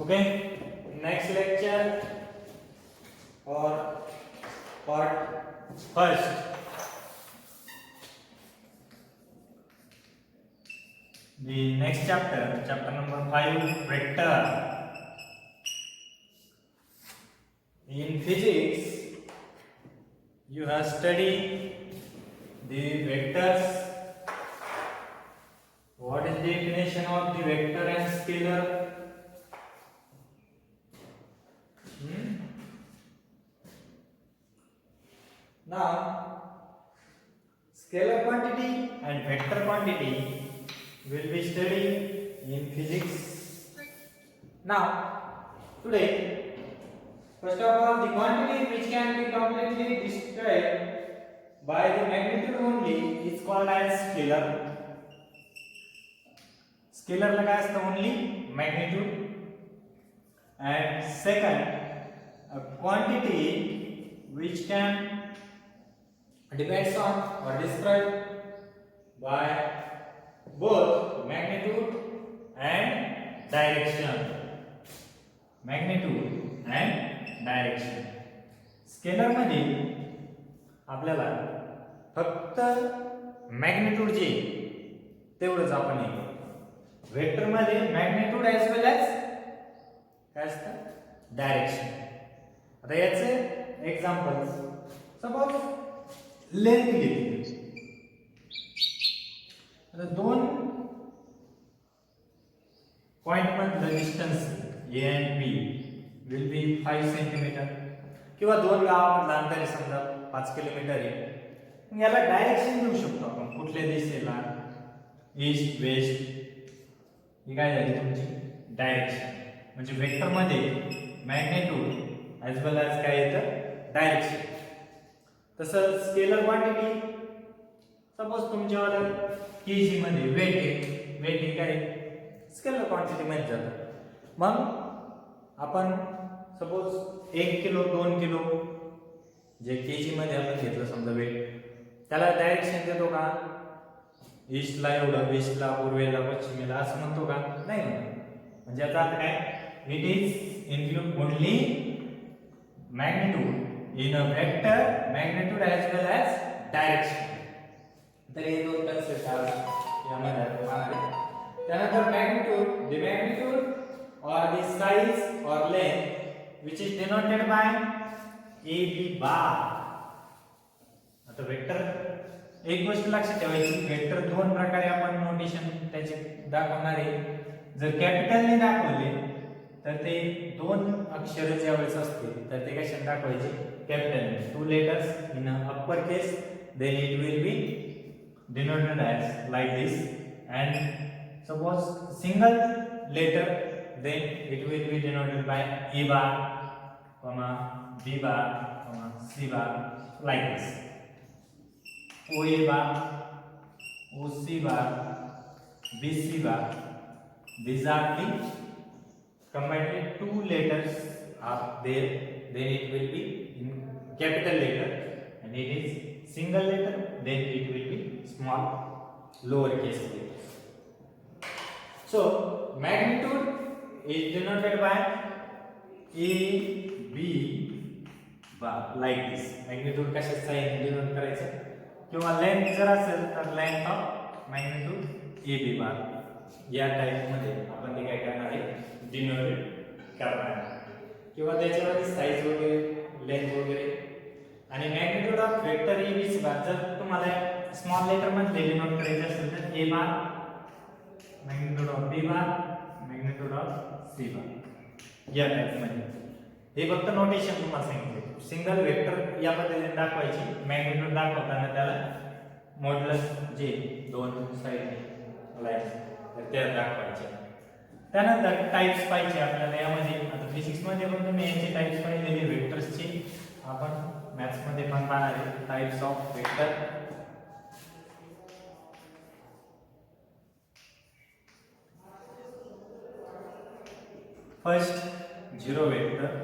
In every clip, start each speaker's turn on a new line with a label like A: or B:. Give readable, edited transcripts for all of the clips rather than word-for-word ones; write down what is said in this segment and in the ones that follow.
A: Okay, next lecture or part first. The next chapter, chapter number 5, vector. In physics, you have studied the vectors. What is the definition of the vector and scalar? Now, scalar quantity and vector quantity will be studied in physics. Now, today, first of all, the quantity which can be completely described by the magnitude only is called as scalar. Scalar ला काय असतं only magnitude. And second, a quantity which can depends on or described by both magnitude and direction. Magnitude and direction. Scalar मध्ये आपल्याला फक्त magnitude जे तेवढंच आपण हे वेक्टर मध्ये मॅग्निट्यूड एज वेल एज काय असतं डायरेक्शन. आता याचे एक्झाम्पल्स सपोज लेंथ घेतली आता दोन पॉइंट मधलं distance A and B will be 5 centimetre किंवा दोन गावामधलं अंतर आहे समजा 5 किलोमीटर आहे. मग याला डायरेक्शन देऊ शकतो आपण कुठल्या दिशेला ईस्ट वेस्ट ही काय झाली तुमची डायरेक्शन. म्हणजे वेक्टर मध्ये मॅग्निट्यूड ॲज वेल ॲज काय येतं डायरेक्शन. तसं स्केलर क्वांटिटी सपोज तुमच्यावर केजी मध्ये वेट आहे वेट काय स्केलर क्वांटिटी मध्ये जातं. मग आपण सपोज 1 किलो 2 किलो जे केजी मध्ये आपण घेतलं समजा वेट त्याला डायरेक्शन देतो का ईस्टला एवढं वेस्टला पूर्वेला पश्चिमेला असं म्हणतो का नाही. म्हणजे आता काय it is include only magnitude in a vector magnitude as well as direction. तर हे दोन कन्सेप्ट यामध्ये आपण त्यानंतर magnitude the magnitude or the size or length which is denoted by AB bar. आता वेक्टर एक गोष्ट लक्षात ठेवायची वेक्टर दोन प्रकारे आपण नोटेशन त्याचे दाखवणार आहे. जर कॅपिटलने दाखवले तर ते दोन अक्षर ज्यावेळेस असतील तर ते कशाने दाखवायचे capital 2 letters in upper case then it will be denoted as like this and suppose single letter then it will be denoted by A bar comma B bar comma C bar like this. OA bar OC bar BC bar these are the combined 2 letters are there then it will be in capital letter and it is single letter then it will be small lower case letters. So magnitude is denoted by A B bar like this. magnitude कशा sign denote करायचं किंवा length जर असेल तर length of magnitude A B bar या type मध्ये आपण ते काय करणार आहे डिनोट करणार आहे किंवा त्याच्यामध्ये साइज वगैरे लेंथ वगैरे. आणि magnitude of vector A B C bar जर तुम्हाला स्मॉल लेटर मध्ये डिनोट करायचे असेल तर A bar magnitude of B bar magnitude of C bar या टाइप मध्ये. हे फक्त नोटेशन तुम्हाला सांगितले. सिंगल वेक्टर या पद्धतीने दाखवायची मॅग्निट्यूड दाखवताना त्याला मॉड्युलस जे दोन साइड लाईन तर त्या दाखवायच्या. त्यानंतर टाइप्स पाहिजे आपल्याला यामध्ये. आता फिजिक्स मध्ये पण तुम्ही याचे टाइप्स पाहिलेले वेक्टर्सचे आपण मॅथ्स मध्ये पण पाहणार आहे types of vector. First zero vector.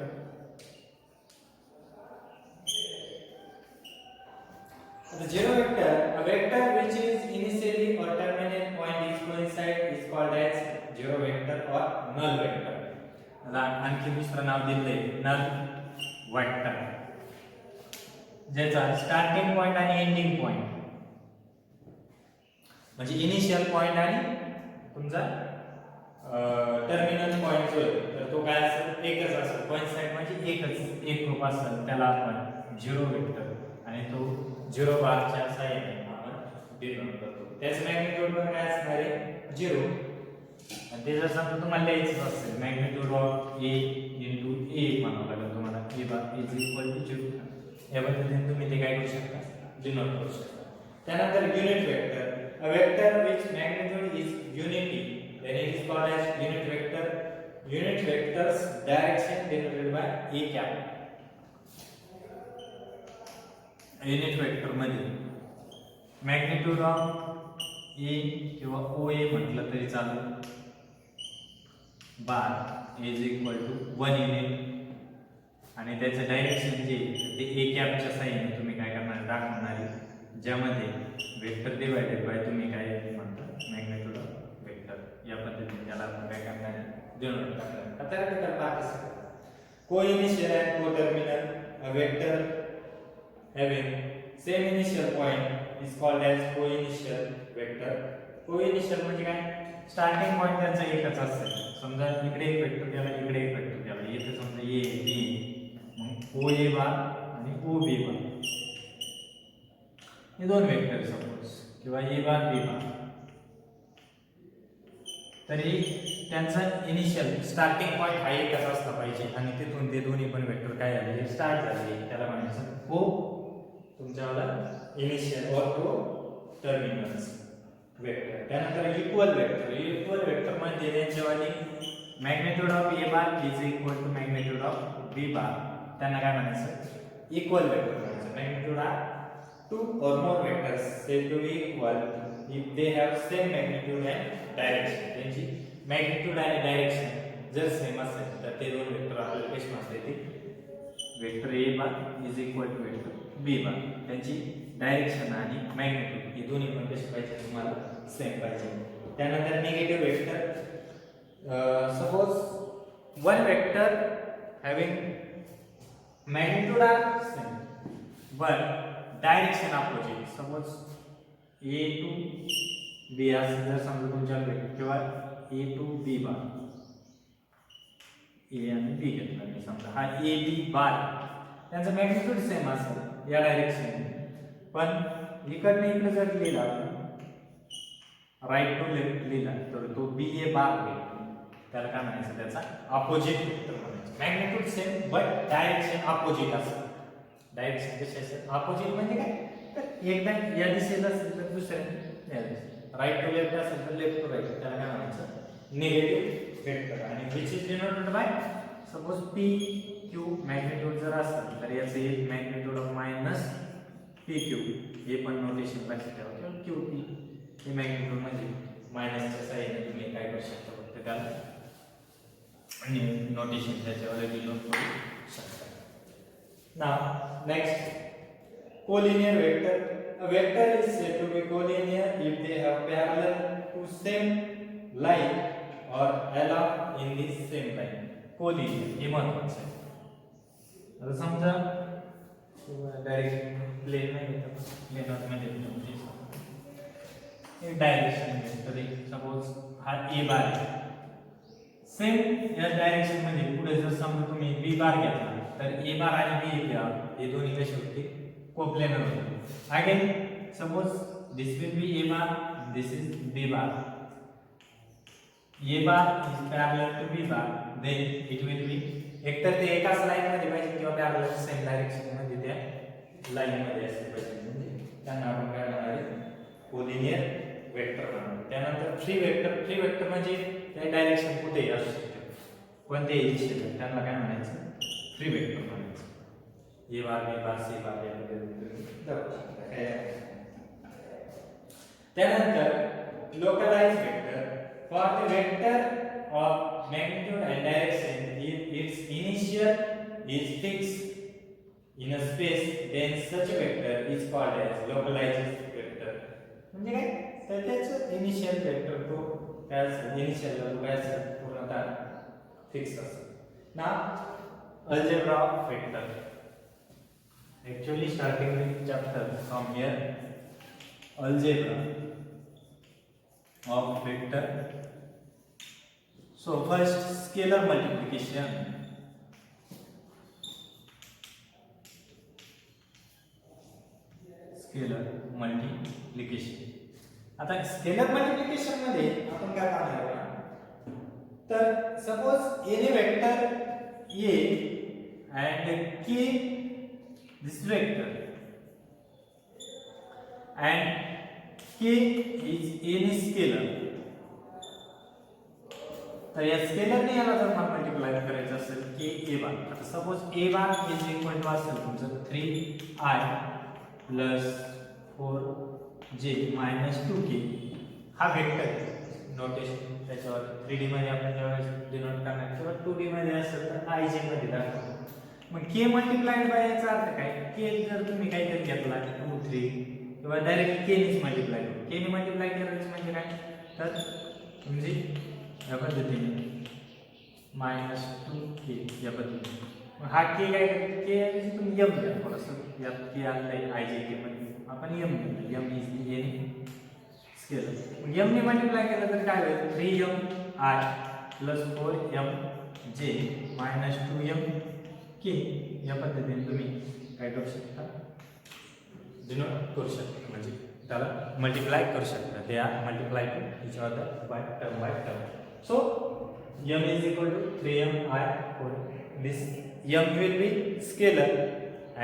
A: The zero vector, a vector which is initially or terminal point is coincide is called as zero vector or null vector. आता आणखी दुसरं नाव दिलंय नल वेक्टर, ज्याचा स्टार्टिंग पॉइंट आणि ending point म्हणजे initial point आणि तुमचा terminal point जो आहे तर तो काय असेल एकच असेल, कोइन्साइड म्हणजे एक ग्रुप असेल त्याला आपण झिरो वेक्टर आणि तो झिरो बारच्या साहाय्याने आपण डिनोट करतो. त्याच मॅग्निट्यूड वर काय असणार आहे झिरो, आणि ते जर समजा तुम्हाला लिहायचं असेल magnitude of A into A म्हणावं लागेल तुम्हाला, A bar is equal to zero, या पद्धतीने तुम्ही ते काय करू शकता डिनोट करू शकता. त्यानंतर unit vector, a vector which magnitude is unity then it is called as unit vector. Unit vector's direction denoted by a cap. Unit vector मध्ये magnitude of a किंवा OA म्हटलं तरी चालेल, बार is equal to 1 unit आणि त्याचं direction जे ते a captcha साहाय्याने तुम्ही काय करणार दाखवणार आहे, ज्यामध्ये वेक्टर डिवाइडेड बाय तुम्ही काय म्हणता मॅग्निट्यूड ऑफ वेक्टर, या पद्धतीने त्याला आपण काय करणार आहे डिनोट करणार. आता वेक्टर पाहता coinitial and coterminal, a vector having same initial point is called as coinitial vector. Coinitial म्हणजे काय स्टार्टिंग पॉइंट त्यांचा एकच असेल, समजा इकडे एक वेक्टर गेला इकडे एक वेक्टर गेला, इथे समजा ए बी, मग ओ ए बार आणि ओ बी बार हे दोन वेक्टर सपोज, किंवा ए बार बी बार, तरी त्यांचा इनिशियल स्टार्टिंग पॉइंट हा एकच असला पाहिजे आणि तिथून ते दोन्ही पण वेक्टर काय झाले स्टार्ट झाले, त्याला म्हणायचं हो तुमच्यावाला इनिशियल और तो टर्मिनल्स वेक्टर. त्यानंतर इक्वल वेक्टर, इक्वल वेक्टर म्हणजे त्यांच्यावाली magnitude of A bar is equal to magnitude of B bar, त्यांना काय म्हणायचं इक्वल वेक्टर म्हणायचं. Magnitude of two or more vectors said to be equal if they have same magnitude and direction. त्यांची magnitude आणि direction जर same असेल तर ते दोन वेक्टर आपल्याला कशी म्हणता येतील vector A bar is equal to vector B bar, त्यांची डायरेक्शन आणि मॅग्निट्यूड हे दोन्ही पण कशी पाहिजे तुम्हाला सेम पाहिजे. त्यानंतर negative vector, suppose one vector having magnitude are same but direction opposite, suppose A to B असं जर समजा तुमच्याकडे किंवा ए टू बी बार, ए आणि बी घेतला मी समजा, हा ए बी बार त्यांचा मॅग्निट्यूड सेम असेल या डायरेक्शन, पण इकडनं इकडे जर लिहिला राईट टू लेफ्ट लिहिला तर तो बी ए बार होईल, त्याला काय म्हणायचं त्याचा अपोजिट वेक्टर म्हणायचं. Magnitude same but direction opposite असेल. डायरेक्शन कशी असेल अपोजिट म्हणजे काय तर एकदा या दिशेला असेल तर दुसऱ्या या दिशेला, राईट टू लेफ्ट असेल तर लेफ्ट टू राईट, त्याला काय म्हणायचं निगेटिव्ह वेक्टर. आणि which is denoted by suppose P Q magnitude जर असेल तर याचं एक magnitude of minus P Q, हे पण नोटेशन लक्षात ठेवा, किंवा क्यू पी हे मॅग्निट्यूड म्हणजे मायनसच्या साईडने तुम्ही काय करू शकता फक्त त्याला नोटेशन त्याच्यावर डिनोट करू शकता. Now, next, collinear vector. A vector is said to be collinear if they have parallel to same line or along in the same line. Collinear हे महत्त्वाचं आहे. आता समजा डायरेक्ट प्लेन नाही घेतलं, प्लेन मध्ये एक डायरेक्शन तरी सपोज हा ए बार आहे, सेम या डायरेक्शन मध्ये पुढे जर समजा तुम्ही बी बार घेतला तर ए बार आणि बी बार हे दोन्ही कसे होते कोप्लेनर होते. Again suppose this will be A bar, this is B bar, A bar is parallel to B bar, then it will be एकतर ते एकाच लाईन मध्ये पाहिजे किंवा पॅरलल सेम डायरेक्शन मध्ये त्या लाईन मध्ये असले पाहिजे, म्हणजे त्यांना आपण काय म्हणणार कोलिनियर वेक्टर म्हणतो. त्यानंतर फ्री वेक्टर, फ्री वेक्टर म्हणजे त्या डायरेक्शन कुठेही असू शकते, कोणत्याही दिशेला, त्यांना काय म्हणायचं फ्री वेक्टर म्हणायचं. ए बार बी बार सी बार या त्यानंतर localise vector, for the vector of magnitude and direction if it's initial is fixed in a space then such vector is called as localised vector. म्हणजे काय तर त्याचं initial vector तो काय असेल initial value काय असेल पूर्णतः फिक्स असेल. Now, algebra of vector. Actually, starting with chapter from here, algebra of vector. So first, scalar multiplication. Scalar multiplication. आता स्केलर मल्टिप्लिकेशन मध्ये आपण काय पाहणार आहोत, तर सपोज a ने vector a and k this vector and k is any scalar. तर या स्केलरने याला जर मल्टिप्लाय करायचं असेल k a बार, आता suppose a bar is equal to असेल तुमचं 3i plus 4j minus 2k. हा वेक्टर नोटेशन त्याच्यावर 3D मध्ये आपण जेव्हा डिनोट करणार किंवा 2D मध्ये असेल तर ij मध्ये दाखवतो. मग k मल्टिप्लाइड बाय याचा अर्थ काय, k जर तुम्ही काहीतरी घेतला 2 3 किंवा डायरेक्ट k नेच मल्टिप्लाय करू. k ने मल्टिप्लाय करायचं म्हणजे काय, तर म्हणजे या पद्धतीने मायनस 2k या पद्धतीने. हा k काय k ऐवजी तुम्ही m घ्या थोडंसं, यात k आणलंय ij k मध्ये आपण m घेतो. m is any scalar. मग m ने मल्टिप्लाय केलं तर काय होईल, 3mi plus 4mj minus 2mk या पद्धतीने तुम्ही काय करू शकता, डिनोट करू शकता, म्हणजे त्याला मल्टिप्लाय करू शकता. ते multiply to each other by term. So m is equal to 3mi 4. This m will be scalar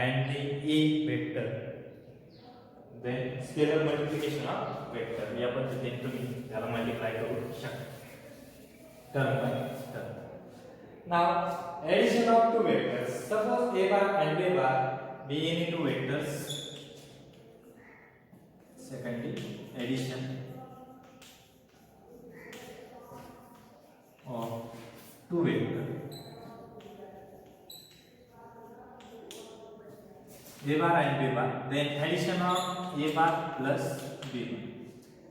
A: and the a vector. Then scalar multiplication of vector. या पद्धतीने तुम्ही त्याला मल्टिप्लाय करू शकता term by term. Now addition of two vectors. Suppose a bar and b bar be any two vectors. Secondly, addition of two vectors. a bar and b bar, then addition of a bar plus b bar.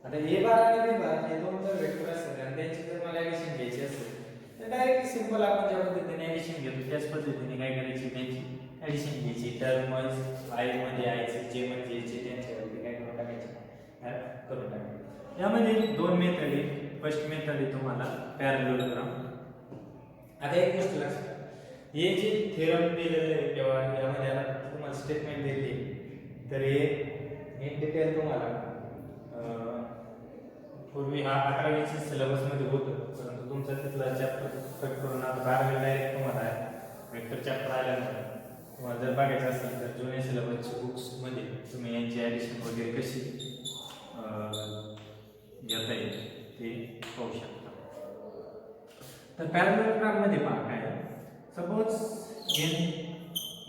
A: आता a bar आणि b bar हे दोन जर vector असतील आणि त्यांची जर मला ऍडिशन घ्यायची असेल तर डायरेक्ट सिंपल आपण ज्या पद्धतीने ऍडिशन घेतो त्याच पद्धतीने काय करायची, त्यांची ऍडिशन घ्यायची. टर्म्स i मध्ये i चे j मध्ये j त्यांच्यावरती काय करून टाकायचे, ऍड करून टाकायचे. यामध्ये दोन मेथड आहे. फर्स्ट मेथड आहे तुम्हाला पॅरललोग्राम. आता एक गोष्ट लक्षात, हे जे थेरम दिलेले आहे किंवा यामध्ये तुम्हाला स्टेटमेंट देते तर हे इन डिटेल तुम्हाला पूर्वी हा 11वीच्या सिलेबस मध्ये होतं, परंतु तुमचा तिथला चॅप्टर कट करून आता 12वी डायरेक्ट तुम्हाला वेक्टर चॅप्टर आल्यानंतर तुम्हाला जर बघायचं असेल तर जुन्या सिलेबसच्या बुक्स मध्ये तुम्ही यांची ॲडिशन वगैरे कशी घेता येईल ते पाहू शकता. तर पॅरललोग्राम मध्ये पहा काय, suppose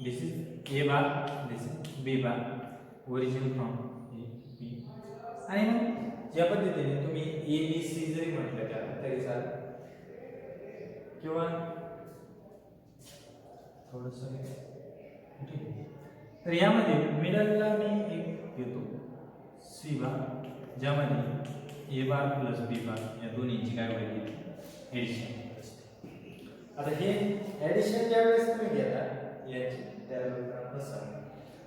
A: this is a bar, this is b bar, origin from a b. आणि मग ज्या पद्धतीने तुम्ही a b c जरी म्हटलं त्याला तरी चालेल किंवा थोडंसं ठीक आहे. तर यामध्ये मिडलला मी एक घेतो c बार, ज्यामध्ये a बार प्लस b बार या दोन्हीची काय होईल, एडिशन. आता हे ॲडिशन ज्यावेळेस तुम्ही घेता याची पॅरललोग्राम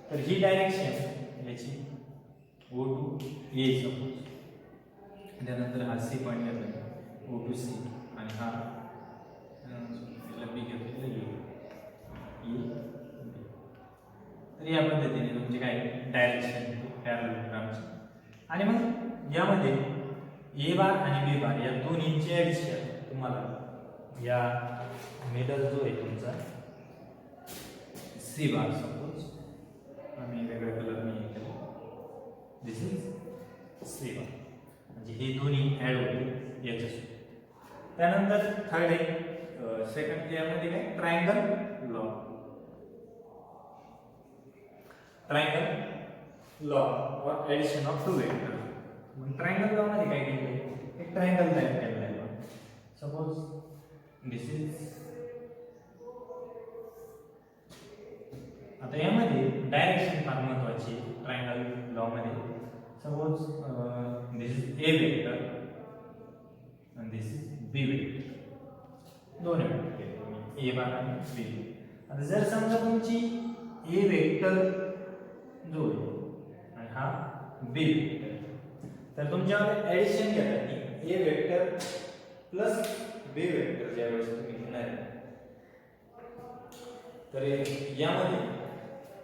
A: तर ही डायरेक्शन याची O to A सपोज, त्यानंतर हा सी पॉईंट घेतला O to C आणि हा बी घेतलेला E. तर या पद्धतीने तुमची काय डायरेक्शन पॅरललोग्रामची. आणि मग यामध्ये ए बार आणि बी बार या दोन्हीची ॲडिशन तुम्हाला या मिडल जो आहे तुमचा सी बार सपोज आम्ही वेगळ्या कलरने केलं, दिस इज सी बार, म्हणजे हे दोन्ही ॲड होतील याच्यासोबत. त्यानंतर थर्ड आहे सेकंड यामध्ये काय ट्रायंगल लॉ. ट्रायंगल लॉ और ॲडिशन ऑफ टू वेक्टर. मग ट्रायंगल लॉ मध्ये काय केलं, एक ट्रायंगल तयार केलेला आहे. सपोज दिस इज, आता यामध्ये डायरेक्शन फार महत्वाची ट्रायंगल लॉ मध्ये. Suppose this is a vector आणि दिस इज बी वेक्टर, दोन वेक्टर ए बार आणि बी. आता जर समजा तुमची ए वेक्टर जो आहे आणि हा बी वेक्टर, तर तुमच्यावर ऍडिशन घेताना ए वेक्टर प्लस बी वेक्टर ज्यावेळेस तुम्ही घेणार आहे, तर यामध्ये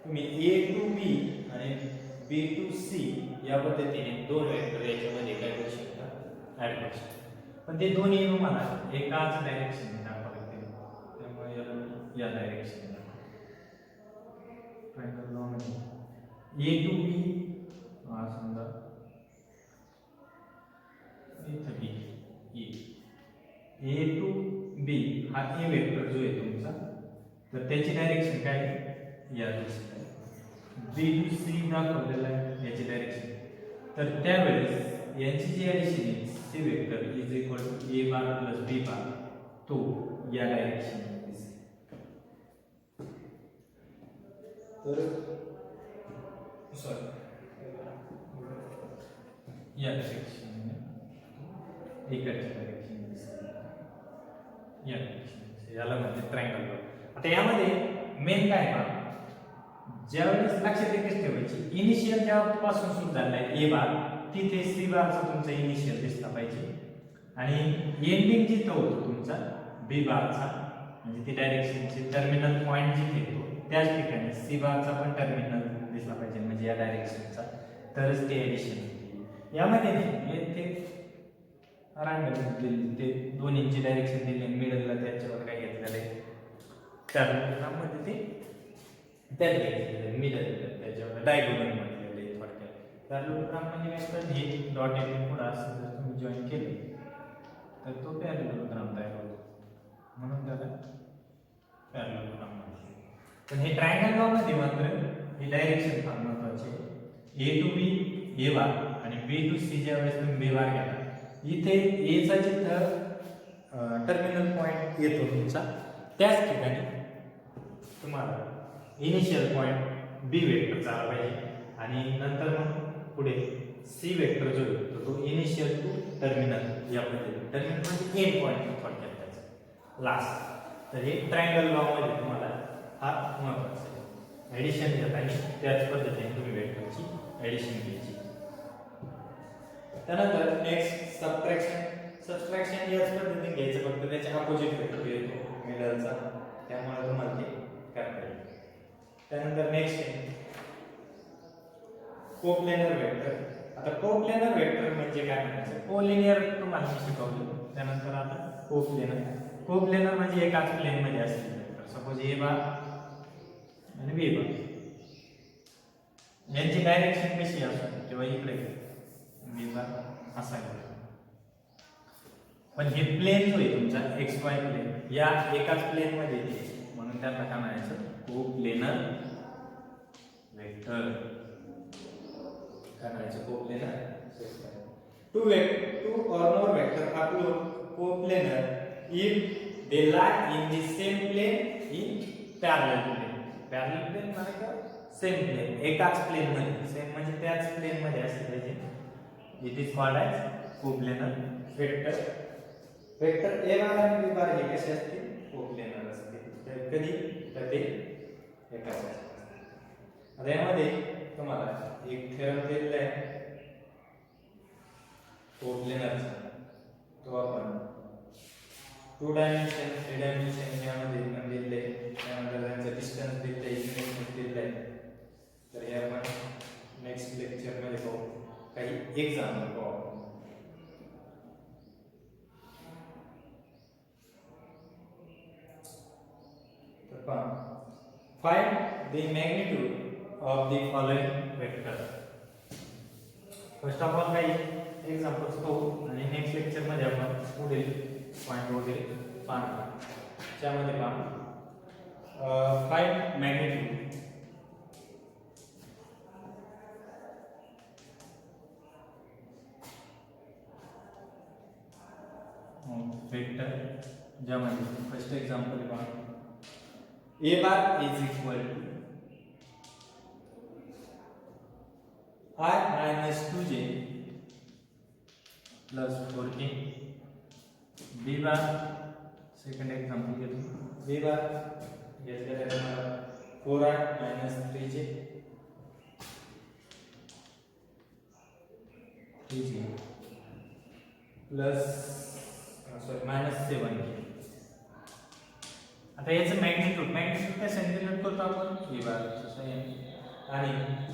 A: तुम्ही ए टू बी आणि बी टू सी या पद्धतीने दोन वेक्टर याच्यामध्ये काय करू शकता, ऍड करू शकता. पण ते दोन्ही तुम्हाला एकाच डायरेक्शनने दाखवावे लागतील, त्यामुळे या डायरेक्शनने ट्रायंगल लॉ मध्ये ए टू बी समजा इथं बी ए टू बी हा ए वेक्टर जो आहे तुमचा, तर त्याची डायरेक्शन काय या दिशेने, बी टू सी दाखवलेला आहे याची डायरेक्शन. तर त्यावेळेस यांची जी ऍडिशन आहे C vector is equal to A bar plus B bar, तो या डायरेक्शन दिसेल. तर सॉरी या डायरेक्शन इकडच्या डायरेक्शन दिसेल, या डायरेक्शन, याला म्हणजे ट्रायंगल. आता यामध्ये मेन काय पहा, ज्यावेळेस लक्षात एकच ठेवायची, इनिशियल जेव्हापासून सुरू झालेला आहे ए बार, तिथे सी बारचा तुमचा इनिशियल दिसला पाहिजे आणि एंडिंग जिथं होतो तुमचा बी बारचा, म्हणजे ती डायरेक्शनची टर्मिनल पॉइंट जिथे येतो त्याच ठिकाणी सी बारचा पण टर्मिनल दिसला पाहिजे, म्हणजे या डायरेक्शनचा, तरच ते ऍडिशन होते. यामध्ये नाही ते रँडम ते दोन्हींची डायरेक्शन दिली, मिडलला त्याच्यावर काय घेतलेलं आहे, त्यामध्ये ते त्यात घेतलेलं मिडल त्याच्यावर डायगोनल म्हटलेलं आहे थोडक्यात. पॅरलोग्राम म्हणजे काय तर हे डॉट एंड पुढे असं जर तुम्ही जॉईन केले तर तो पॅरलोग्राम तयार होतो, म्हणून त्याला पॅरलोग्राम म्हणतात. पण हे ट्रायंगल मध्ये मात्र ही डायरेक्शन फार महत्त्वाची आहे. ए टू बी ए बार आणि बी टू सी ज्या वेळेस तुम्ही बी बार घ्या, इथे ए चा जिथं टर्मिनल पॉइंट येतो तुमचा, त्याच ठिकाणी तुम्हाला इनिशियल पॉइंट बी वेक्टर आला पाहिजे आणि नंतर मग पुढे सी वेक्टर जो आहे तो इनिशियल टू टर्मिनल या पद्धतीने, टर्मिनल म्हणजे एंड पॉइंट थोडक्यात त्याचा लास्ट. तर हे ट्रायंगल लॉ मध्ये तुम्हाला हा महत्त्वाचा आहे. ऍडिशन घेताना त्याच पद्धतीने तुम्ही वेक्टरची ऍडिशन घ्यायची. त्यानंतर नेक्स्ट सबट्रॅक्शन याच पद्धतीने घ्यायचं, फक्त त्याच्या अपोजिट वेक्टर येतो मिडलचा, त्यामुळे तुम्हाला ते करता येईल. त्यानंतर नेक्स्ट आहे कोप्लेनर वेक्टर. आता कोप्लेनर वेक्टर म्हणजे काय म्हणायचं, कोलिनियर तुम्हाला शिकवलं, त्यानंतर आता कोप्लेनर म्हणजे एकाच प्लेन मध्ये असलेले वेक्टर, सपोज ए बार आणि बी बार, यांची डायरेक्शन कशी असते तेव्हा इकडे बी बार असा घेतो. पण हे प्लेन जो आहे तुमचा एक्स वाय प्लेन या एकाच प्लेन मध्ये येते, म्हणून त्याला काय म्हणायचं, कोप्लेनर वेक्टर. काय म्हणायचं, coplanar vector. Two or more vector are coplanar if they lie in the same plane in parallel plane. Parallel plane म्हणजे काय, सेम प्लेन, एकाच प्लेन मध्ये, सेम म्हणजे त्याच प्लेन मध्ये असले पाहिजे. It is called as coplanar vector. Vector A bar आणि बी बार हे कसे असतील, कोप्लेनर असतील. तर कधी तर ते एकाच असतील. आता यामध्ये तुम्हाला एक थेरम दिलेला आहे कोप्लेनरचा, तो आपण 2 डायमेन्शन 3 डायमेन्शन यामध्ये पण दिलेले आहे. त्यानंतर त्यांचा डिस्टन्स दिलेला आहे, युनिट दिलेला आहे. तर हे आपण नेक्स्ट लेक्चर मध्ये पाहू, काही एक्झाम्पल पाहू. तर पहा, find the magnitude of the following vector. First of all काही एक्झाम्पल्स पाहू आणि नेक्स्ट लेक्चर मध्ये आपण पुढील पॉइंट वगैरे पाहणार. त्यामध्ये पहा, फाइंड मॅग्निट्यूड वेक्टर, ज्यामध्ये फर्स्ट एक्झाम्पल पहा, A bar is equal to I minus 2j plus 4k. B bar, second example घेतो, बी बार घेतलेलं आहे तुम्हाला 4i minus 3j 3j plus sorry minus 7j. आता याचं मॅग्निट्यूड काय सेंटिमेंट करतो आपण बी बार आणि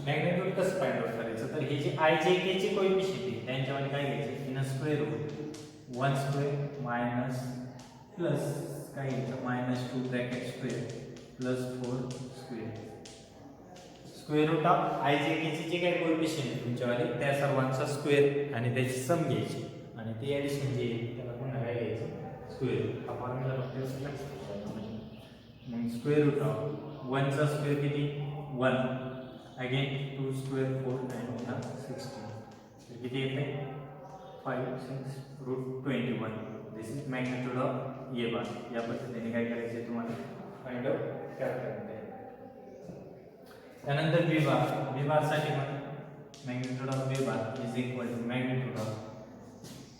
A: मॅग्निट्यूड कसं फाइंड आउट करायचं तर हे जे आय जे के चे कोएफिशिएंट आहे त्यांच्यामध्ये काय घ्यायचं in square root 1 square minus plus काय घ्यायचं minus 2 bracket square plus 4 square square root of I J K चे जे काही कोएफिशिएंट आहे तुमच्यावाले त्या सर्वांचा स्क्वेअर आणि त्याची सम घ्यायची आणि ते ॲडिशन जे आहे त्याला पुन्हा काय घ्यायचं स्क्वेअर हा फॉर्म्युला फक्त मग स्क्वेअर रूट ऑफ 1 चा स्क्वेअर किती 1 again 2 square 4 and 16 तर किती येते 5 6 root 21. This is magnitude of A bar. या पद्धतीने काय करायचे तुम्हाला फाइंड आउट करता येते. त्यानंतर बी बार साठी मग magnitude of B bar is equal to magnitude of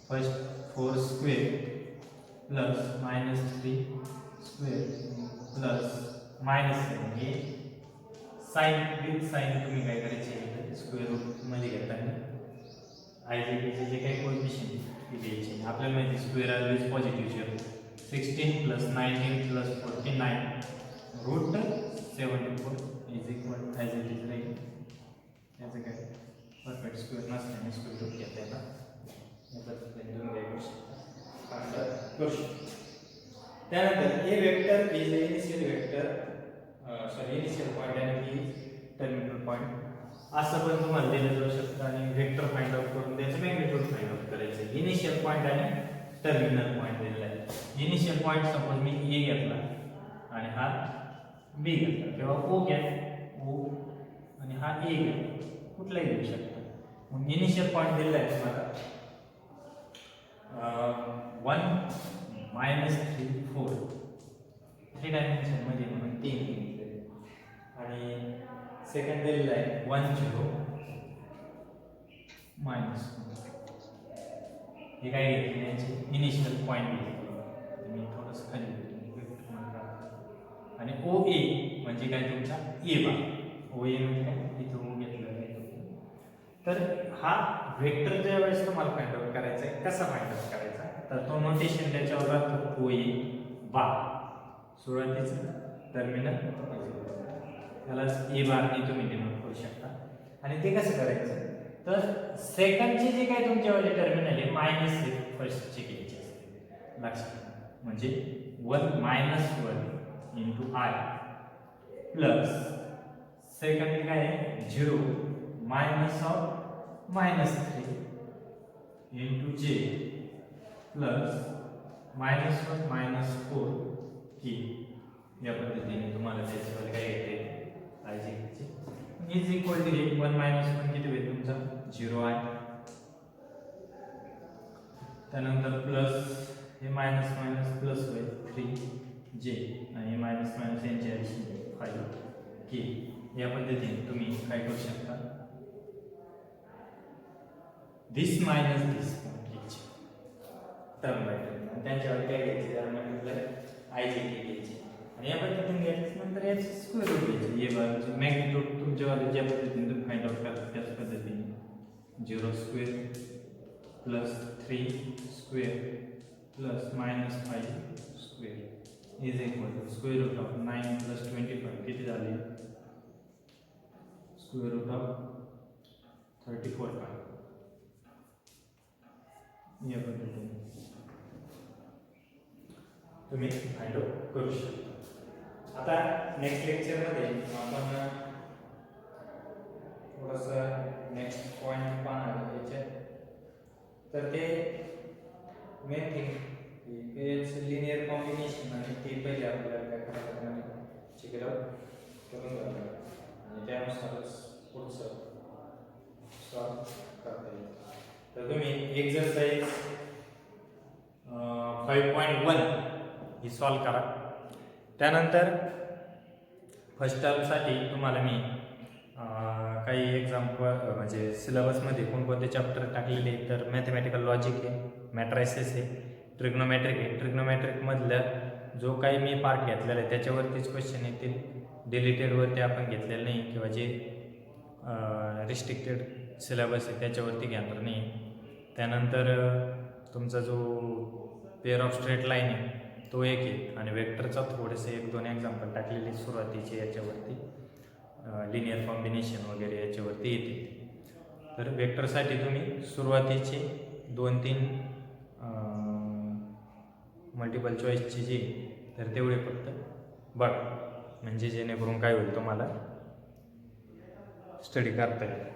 A: first 4 square plus minus 3 square plus minus 7 हे साइन विथ साइन तुम्ही काय करायचे स्क्वेअर रूट मध्ये घेताना आय जे के जे काही कोएफिशिएंट ते द्यायचे. आपल्याला माहिती square always positive 16 plus 19 plus 49 root 74 is equal as it is राहील. याचं काय परफेक्ट स्क्वेअर नसल्याने स्क्वेअर रूट घेता येतात या पद्धतीने तुम्ही काय करू शकता. त्यानंतर A vector is a initial vector sorry initial point आणि बी टर्मिनल पॉइंट असं पण तुम्हाला दिलं जाऊ शकतं आणि वेक्टर फाइंड आउट करून त्याचं मॅग्निट्यूड फाइंड आउट करायचं. इनिशियल पॉइंट आणि टर्मिनल पॉइंट दिलेला आहे. इनिशियल पॉइंट सपोज मी ए घेतला आणि हा बी घेतला किंवा ओ घ्या ओ आणि हा ए घ्या कुठलाही घेऊ शकता. मग इनिशियल पॉइंट दिलेला आहे तुम्हाला 1 मायनस 3 4 3 डायमेन्शन मध्ये म्हणून 3 घेतले आणि सेकंड दिलेला आहे 1 0 मायनस हे काय घेतले याचे इनिशियल पॉइंट घेतले मी थोडंसं खाली आणि ओ ए म्हणजे काय तुमचा ए बार ओ ए म्हणजे काय इथं ओ घेतलं आहे. तर हा वेक्टर ज्या वेळेस तुम्हाला फाइंड आउट करायचा आहे कसा फाइंड आउट करायचा तर तो नोटेशन त्याच्यावर राहतो ओ ए बार सुरुवातीचं टर्मिनल त्याला ए बारने तुम्ही डिनोट करू शकता. आणि ते कसं करायचं तर सेकंडचे जे काही तुमच्यावाले टर्मिनल आहे मायनस हे फर्स्टचे घ्यायचे असते लक्षात. म्हणजे 1 minus 1 into I plus second काय आहे 0 मायनस ऑफ मायनस 3 इंटू जे प्लस मायनस 1 मायनस 4 के. या पद्धतीने तुम्हाला त्याच्यावर काय येते आय जे इज इक्वल टू 1 मायनस 1 किती होईल तुमचा 0 आहे. त्यानंतर प्लस हे मायनस मायनस प्लस होईल 3 जे आणि मायनस मायनस यांची ॲडिशन 5 के. या पद्धतीने तुम्ही काय करू शकता this minus this term by term त्यांच्यावर काय घ्यायचे त्याला म्हटलं आय जे के घ्यायचे आणि या पद्धतीने घ्यायच्यानंतर याचे स्क्वेअर रूट घ्यायचे. ये बारचे मॅग्निट्यूड तुमच्यावाले ज्या पद्धतीने तुम्ही फाइंड आउट करता त्याच पद्धतीने 0 square plus 3 square plus minus 5 square is equal to square root of 9 plus 25 किती झाले स्क्वेअर रूट ऑफ 34 या पद्धतीने तुम्ही फाइंड आउट करू शकता. आता नेक्स्ट लेक्चरमध्ये आपण थोडंसं नेक्स्ट पॉईंट पाहणार याच्यात तर ते मेन थिंग लिनियर कॉम्बिनेशन आणि ते पहिले आपल्याला काय करायचं चेक आउट करून घ्यावं आणि त्यानुसारच पुढचं सॉल्व करता येईल. तर तुम्ही एक्सरसाइज 5.1 ही सॉल्व करा. त्यानंतर फर्स्ट टर्मसाठी तुम्हाला मी काही एक्झाम्पल म्हणजे सिलेबसमध्ये कोणकोणते चॅप्टर टाकलेले तर मॅथमॅटिकल लॉजिक आहे मॅट्रायसिस आहे ट्रिग्नोमेट्रिक आहे. ट्रिग्नोमेट्रिकमधल्या
B: जो काही मी पार्ट घेतलेला आहे त्याच्यावरतीच क्वेश्चन येतील. डिलीटेडवरती आपण घेतलेलं नाही किंवा जे रिस्ट्रिक्टेड सिलेबस आहे त्याच्यावरती घेणार नाही. त्यानंतर तुमचा जो पेअर ऑफ स्ट्रेट लाईन आहे तो एक आहे आणि वेक्टरचा थोडेसे 1-2 एक्झाम्पल टाकलेले सुरुवातीचे याच्यावरती लिनियर कॉम्बिनेशन वगैरे याच्यावरती येते. तर वेक्टरसाठी तुम्ही सुरुवातीचे 2-3 मल्टिपल चॉईसचे जे तर तेवढे फक्त बघा, म्हणजे जेणेकरून काय होईल तुम्हाला स्टडी करता येईल.